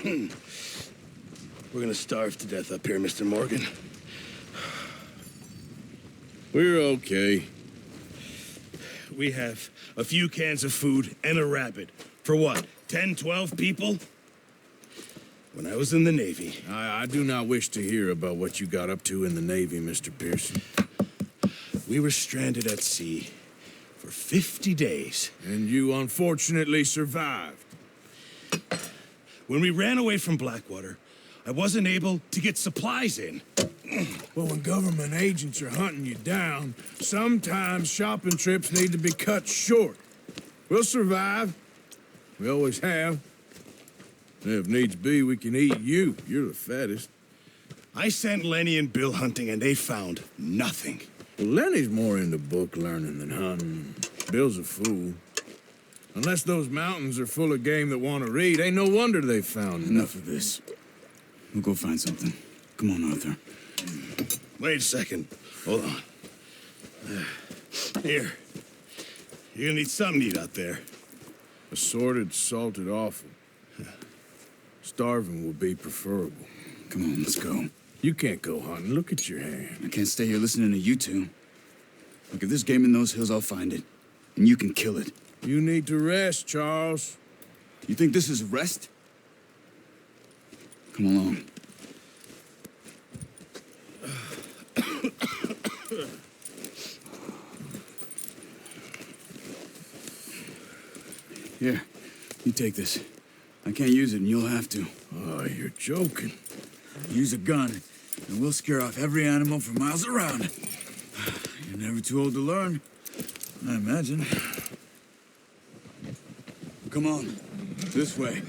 We're gonna starve to death up here, Mr. Morgan. We're okay. We have a few cans of food and a rabbit. For what, 10, 12 people? When I was in the Navy... I do not wish to hear about what you got up to in the Navy, Mr. Pearson. We were stranded at sea for 50 days. And you unfortunately survived. When we ran away from Blackwater, I wasn't able to get supplies in. Well, when government agents are hunting you down, sometimes shopping trips need to be cut short. We'll survive. We always have. And if needs be, we can eat you. You're the fattest. I sent Lenny and Bill hunting, and they found nothing. Well, Lenny's more into book learning than hunting. Bill's a fool. Unless those mountains are full of game that want to read, ain't no wonder they found Enough of this. We'll go find something. Come on, Arthur. Wait a second. Hold on. Here. You're gonna need something to eat out there. Assorted, salted offal. Starving will be preferable. Come on, let's go. You can't go hunting. Look at your hand. I can't stay here listening to you two. Look, if there's game in those hills, I'll find it. And you can kill it. You need to rest, Charles. You think this is rest? Come along. Here, you take this. I can't use it, and you'll have to. Oh, you're joking. Use a gun, and we'll scare off every animal for miles around. You're never too old to learn, I imagine. Come on, this way.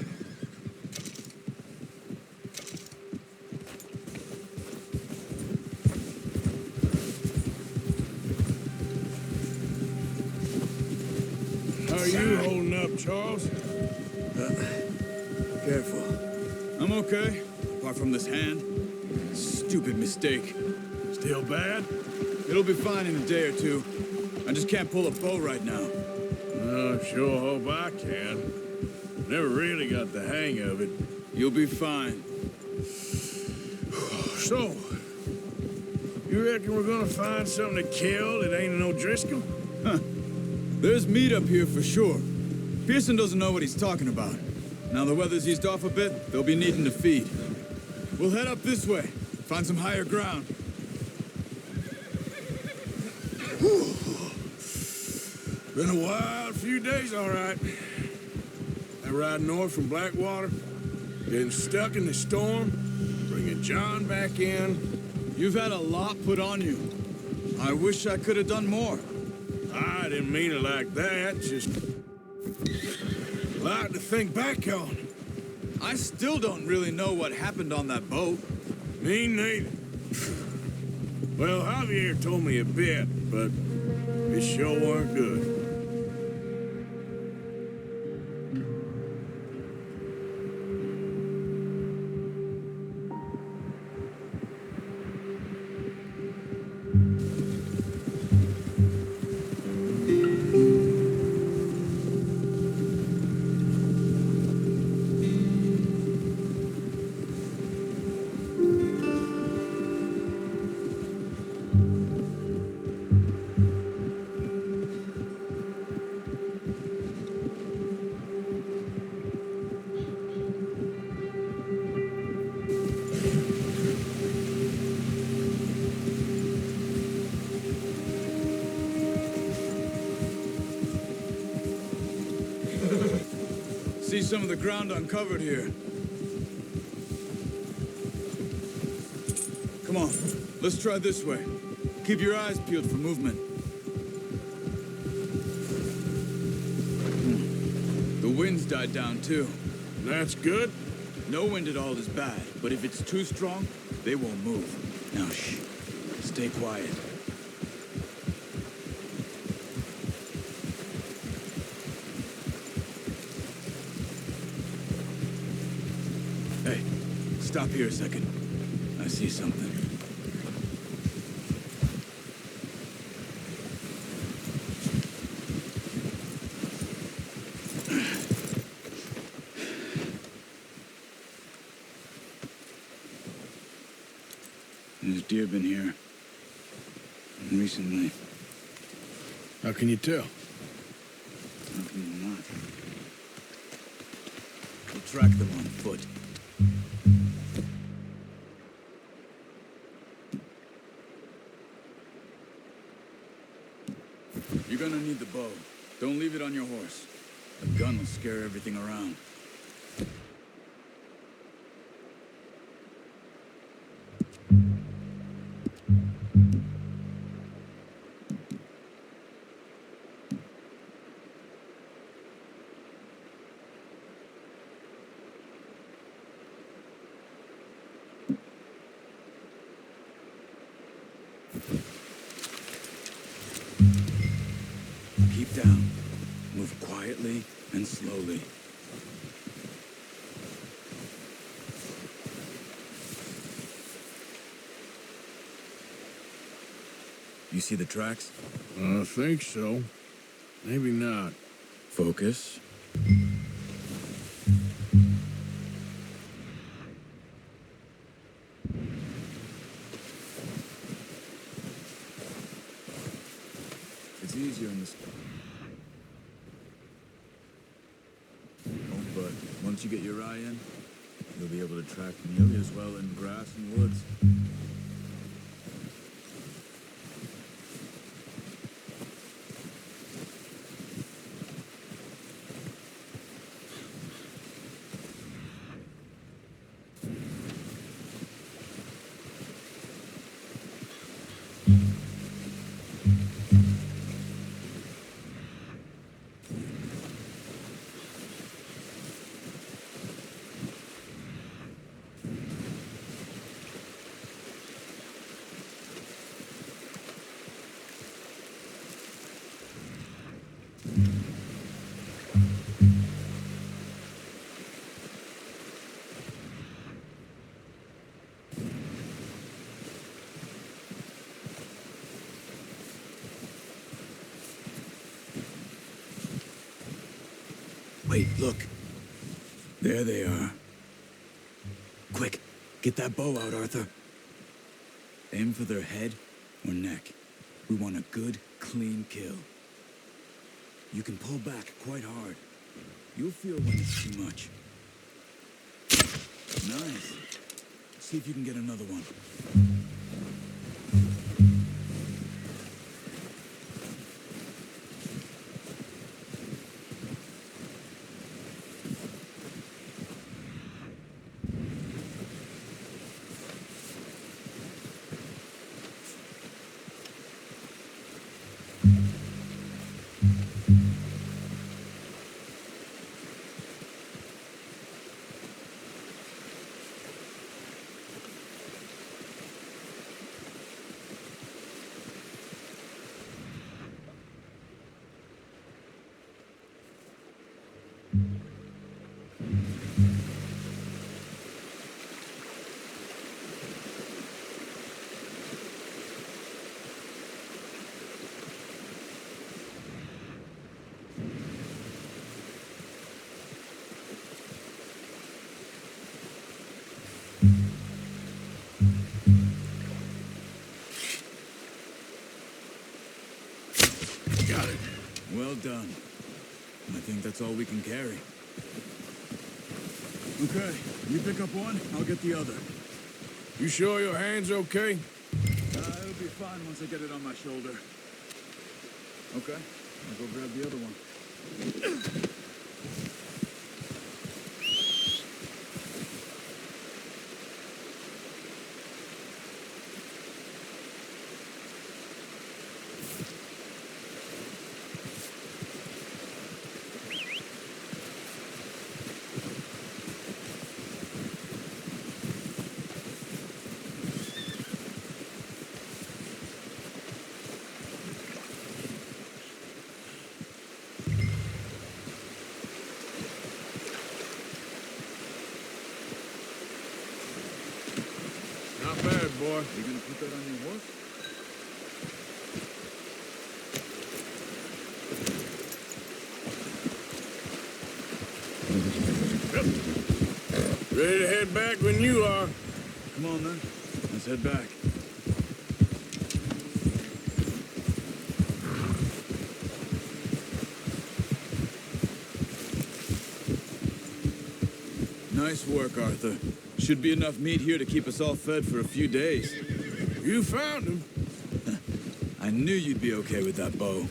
How are you holding up, Charles? Careful. I'm okay, apart from this hand. Stupid mistake. Still bad? It'll be fine in a day or two. I just can't pull a bow right now. I sure hope I can. Never really got the hang of it. You'll be fine. So, you reckon we're gonna find something to kill that ain't no Driscoll? Huh. There's meat up here for sure. Pearson doesn't know what he's talking about. Now the weather's eased off a bit, they'll be needing to feed. We'll head up this way, find some higher ground. Been a wild few days, all right. I ride north from Blackwater, getting stuck in the storm, bringing John back in. You've had a lot put on you. I wish I could have done more. I didn't mean it like that, just a lot to think back on. I still don't really know what happened on that boat. Me neither. Well, Javier told me a bit, but it sure weren't good. See some of the ground uncovered here. Come on, let's try this way. Keep your eyes peeled for movement. The wind's died down too. That's good. No wind at all is bad, but if it's too strong, they won't move. Now shh, stay quiet. Hey, stop here a second. I see something. There's deer been here. Recently. How can you tell? How can you not? We'll track them on foot. You're gonna need the bow. Don't leave it on your horse. A gun will scare everything around. Keep down. Move quietly and slowly. You see the tracks? I think so. Maybe not. Focus. It's easier in this. Oh, but once you get your eye in, you'll be able to track nearly as well in grass and woods. Wait, look. There they are. Quick, get that bow out, Arthur. Aim for their head or neck. We want a good, clean kill. You can pull back quite hard. You'll feel when it's too much. Nice. See if you can get another one. Got it. Well done. I think that's all we can carry. Okay, you pick up one, I'll get the other. You sure your hand's okay? It'll be fine once I get it on my shoulder. Okay, I'll go grab the other one. Not bad, boy. You gonna put that on your horse? Ready to head back when you are. Come on then, let's head back. Nice work, Arthur. Should be enough meat here to keep us all fed for a few days. You found him. I knew you'd be okay with that bow.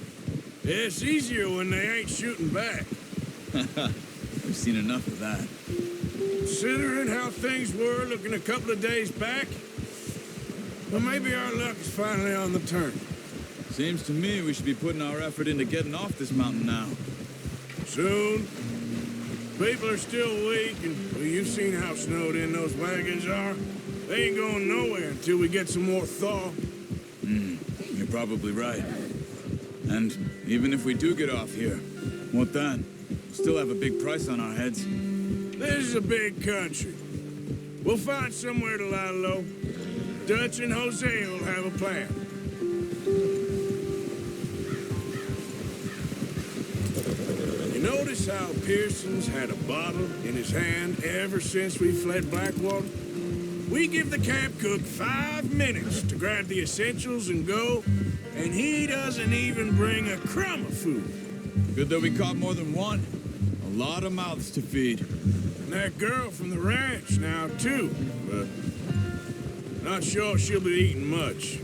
It's easier when they ain't shooting back. We've seen enough of that. Considering how things were looking a couple of days back, well, maybe our luck is finally on the turn. Seems to me we should be putting our effort into getting off this mountain now. Soon. People are still weak, and well, you've seen how snowed in those wagons are. They ain't going nowhere until we get some more thaw. You're probably right. And even if we do get off here, what then? We'll still have a big price on our heads. This is a big country. We'll find somewhere to lie low. Dutch and Jose will have a plan. You notice how Pearson's had a bottle in his hand ever since we fled Blackwater? We give the camp cook 5 minutes to grab the essentials and go, and he doesn't even bring a crumb of food. Good that we caught more than one. A lot of mouths to feed. And that girl from the ranch now, too, but not sure she'll be eating much.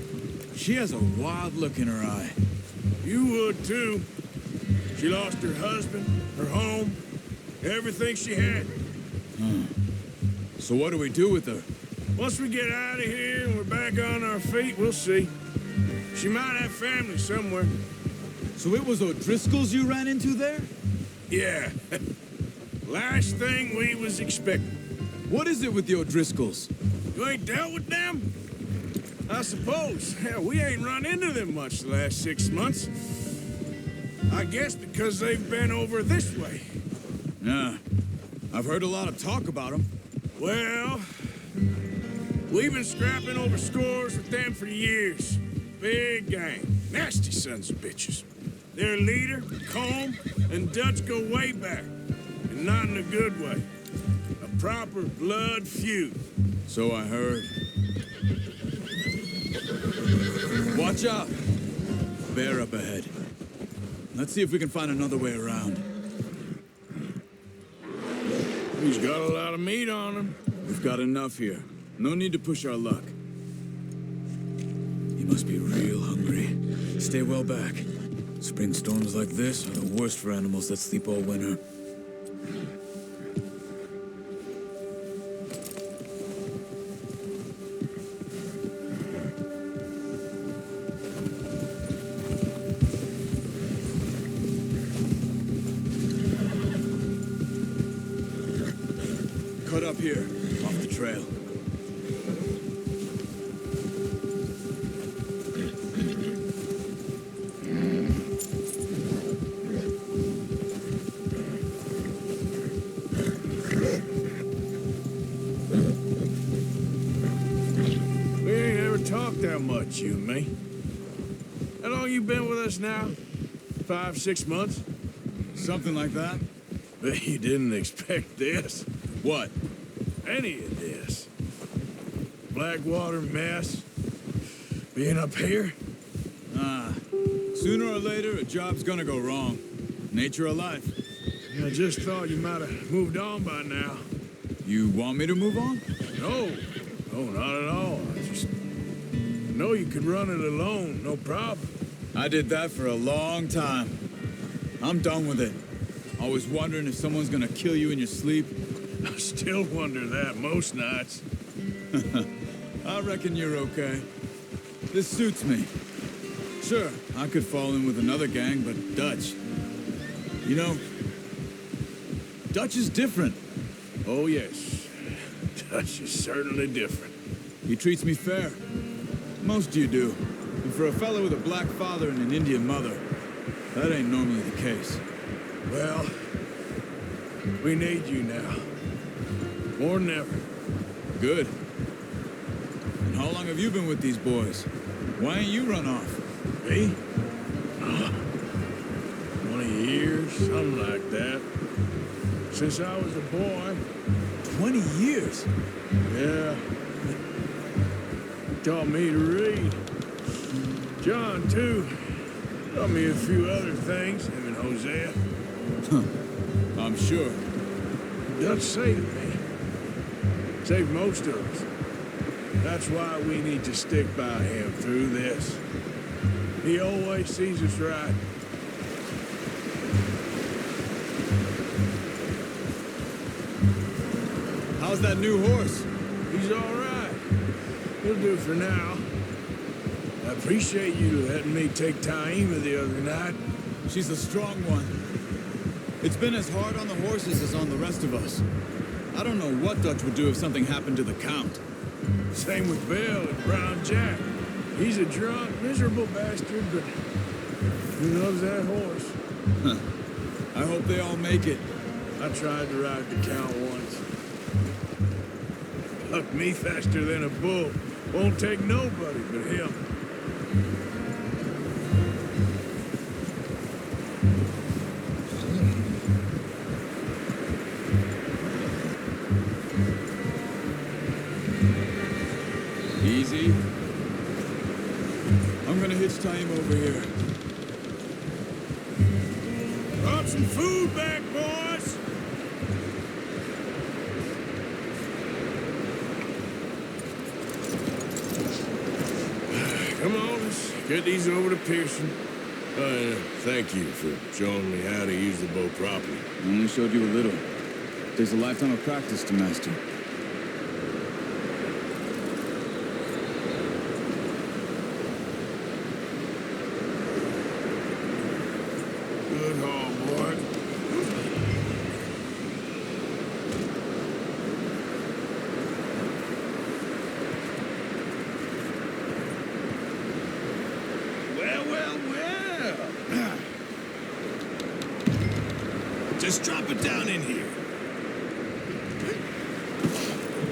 She has a wild look in her eye. You would, too. She lost her husband, her home, everything she had. So what do we do with her? Once we get out of here and we're back on our feet, we'll see. She might have family somewhere. So it was O'Driscoll's you ran into there? Yeah. Last thing we was expecting. What is it with the O'Driscolls? You ain't dealt with them? I suppose. Hell, we ain't run into them much the last 6 months. I guess because they've been over this way. Yeah. I've heard a lot of talk about them. Well, we've been scrapping over scores with them for years. Big gang. Nasty sons of bitches. Their leader, Colm, and Dutch go way back. And not in a good way. A proper blood feud. So I heard. Watch out! Bear up ahead. Let's see if we can find another way around. He's got a lot of meat on him. We've got enough here. No need to push our luck. He must be real hungry. Stay well back. Spring storms like this are the worst for animals that sleep all winter. Cut up here, off the trail. We ain't ever talked that much, you and me. How long you been with us now? 5, 6 months? Something like that? But you didn't expect this. What? Any of this. Blackwater mess. Being up here? Sooner or later, a job's gonna go wrong. Nature of life. I just thought you might have moved on by now. You want me to move on? No. No, not at all. I just know you could run it alone, no problem. I did that for a long time. I'm done with it. Always wondering if someone's gonna kill you in your sleep. I still wonder that most nights. I reckon you're okay. This suits me. Sure, I could fall in with another gang, but Dutch. You know, Dutch is different. Oh, yes. Dutch is certainly different. He treats me fair. Most you do. And for a fellow with a black father and an Indian mother, that ain't normally the case. Well, we need you now. More than ever. Good. And how long have you been with these boys? Why ain't you run off? Me? 20 years, something like that. Since I was a boy. 20 years? Yeah. Taught me to read. John, too. Taught me a few other things, him and Hosea. I'm sure. Dutch say to me, Save most of us. That's why we need to stick by him through this. He always sees us right. How's that new horse? He's all right. He'll do for now. I appreciate you letting me take Taima the other night. She's a strong one. It's been as hard on the horses as on the rest of us. I don't know what Dutch would do if something happened to the Count. Same with Bill and Brown Jack. He's a drunk, miserable bastard, but he loves that horse. I hope they all make it. I tried to ride the Count once. Bucked me faster than a bull. Won't take nobody but him. Easy. I'm gonna hitch Taima over here. Brought some food back, boys! Come on, let's get these over to Pearson. Thank you for showing me how to use the bow properly. I only showed you a little. Takes a lifetime of practice to master. Good haul, boy. Well. Just drop it down in here.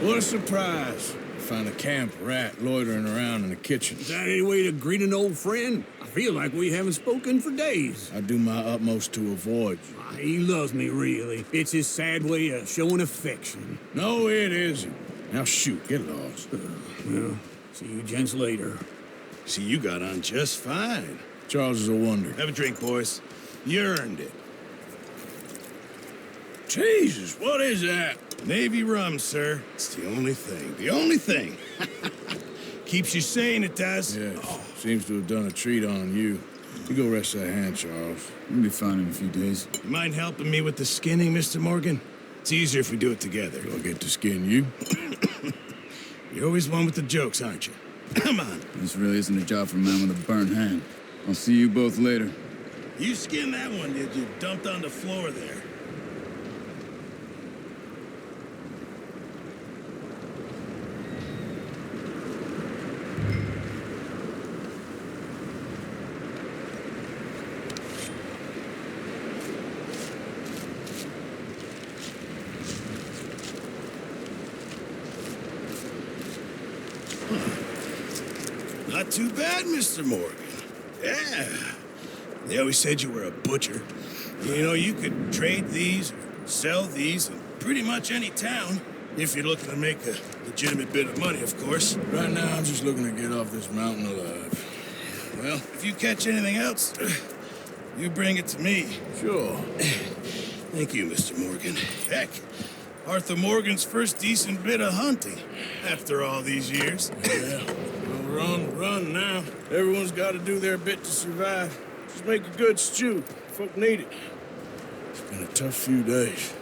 What a surprise. Found a camp rat loitering around in the kitchen. Is that any way to greet an old friend? I feel like we haven't spoken for days. I do my utmost to avoid you. He loves me, really. It's his sad way of showing affection. No, it isn't. Now shoot, get lost. Well, see you gents later. See, you got on just fine. Charles is a wonder. Have a drink, boys. You earned it. Jesus, what is that? Navy rum, sir. It's the only thing. The only thing. Keeps you sane, it does. Yes, seems to have done a treat on you. You go rest that hand, Charles. We'll be fine in a few days. You mind helping me with the skinning, Mr. Morgan? It's easier if we do it together. Do I get to skin you? You're always one with the jokes, aren't you? Come on. This really isn't a job for a man with a burnt hand. I'll see you both later. You skinned that one you dumped on the floor there. Not too bad, Mr. Morgan. Yeah. They always said you were a butcher. You know, you could trade these, sell these in pretty much any town, if you're looking to make a legitimate bit of money, of course. Right now, I'm just looking to get off this mountain alive. Well, if you catch anything else, you bring it to me. Sure. Thank you, Mr. Morgan. Heck, Arthur Morgan's first decent bit of hunting after all these years. Yeah. Well, run now. Everyone's got to do their bit to survive. Just make a good stew. Folk need it. It's been a tough few days.